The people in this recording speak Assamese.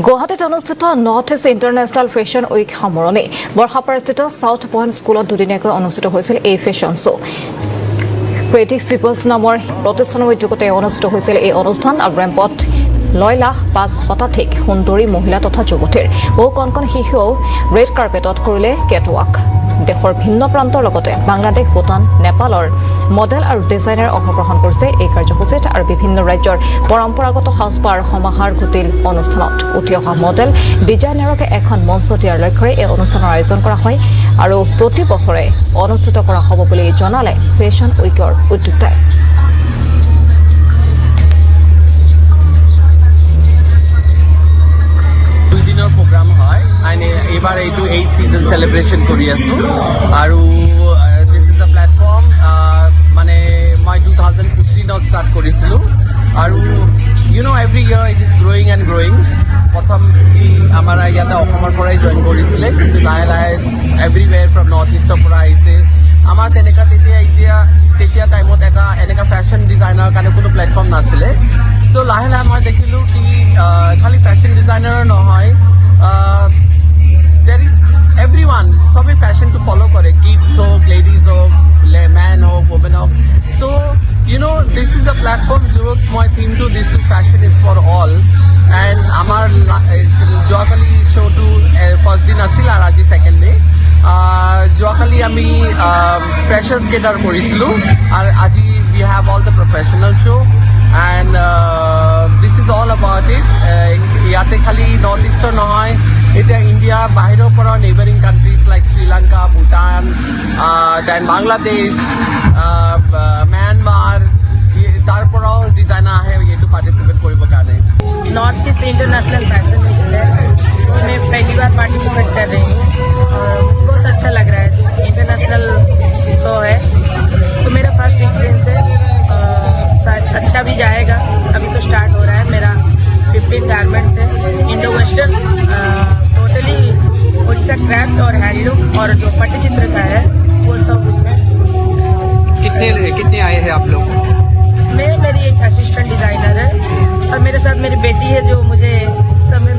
গুৱাহাটীত অনুষ্ঠিত north east international fashion week সামৰণি বৰ্ষাপাৰাস্থিত সাউথ পইণ্ট স্কুলত দুদিনীয়াকৈ অনুষ্ঠিত হৈছিল এই ফেশ্বন শ্ব' ক্ৰিয়েটিভ পিপলছ নামৰ প্ৰতিষ্ঠানৰ উদ্যোগতে অনুষ্ঠিত হৈছিল এই অনুষ্ঠান আৰু ৰেম্পত 6,05,000 শতাধিক সুন্দৰী মহিলা তথা যুৱতীৰ বহু কণ শিশুও ৰেড কাৰ্পেটত কৰিলে কেটৱাক দেশৰ ভিন্ন প্ৰান্তৰ লগতে বাংলাদেশ ভূটান নেপালৰ মডেল আৰু ডিজাইনাৰ অংশগ্ৰহণ কৰিছে এই কাৰ্যসূচীত আৰু বিভিন্ন ৰাজ্যৰ পৰম্পৰাগত সাজপাৰ সমাহাৰ ঘটিল অনুষ্ঠানত উঠি অহা মডেল ডিজাইনাৰক এখন মঞ্চ দিয়াৰ লক্ষ্যৰে এই অনুষ্ঠানৰ আয়োজন কৰা হয় আৰু প্ৰতি বছৰে অনুষ্ঠিত কৰা হ'ব বুলি জনালে ফেশ্বন উইকৰ উদ্যোক্তাই program হয় আইনে এবাৰ এইটো 8th season celebration কৰি আছো আৰু this is a platform মানে মই 2015 start কৰিছিলো আৰু you know every year it is growing and growing প্ৰথম আমাৰ ইয়াতে অসমৰ পৰাই জয়েন কৰিছিলে কিন্তু লাহে লাহে everywhere from north east পৰা আহিছে আমাৰ তেনেকা তেতিয়া টাইমত এটা এনেকা ফেশ্বন ডিজাইনাৰ কাৰণে কোনো প্লেটফৰ্ম নাছিলে so লাহে লাহে মই দেখিলো কি খালি ফেশ্বন ডিজাইনাৰ নহয় there is everyone सभी fashion to follow करे kids हो ladies हो man हो women हो so you know this is a platform जो my theme to this fashion is for all and amar joakali show to first din asil ar aji second day joakali ami freshers cater korisilu ar aji we have all the professional show and this is all about it yate khali north eastern nohoy এটা ইন্ডিয়া বাহিৰৰ পৰা neighbouring countries like Sri Lanka Bhutan then Bangladesh Myanmar তাৰ পৰাও ডিজাইনাৰ আহে এইটো পাৰ্টিচিপেট কৰিবৰ কাৰণে north east international fashion week है मैं पहली बार पार्टिसिपेट कर रही हूँ और बहुत अच्छा लग रहा है इंटरनेशनल शो है तो मेरा फर्स्ट एक्सपीरियंस है शायद अच्छा भी जाएगा अभी तो स्टार्ट हो रहा है मेरा 15 गारमेंट्स है Indo western totally Orissa craft और हैंडलूम और जो पट्टचित्र का है वो सब उसमें कितने आए हैं आप लोग मेरी एक असिस्टेंट डिज़ाइनर है और मेरे साथ मेरी बेटी है जो मुझे समय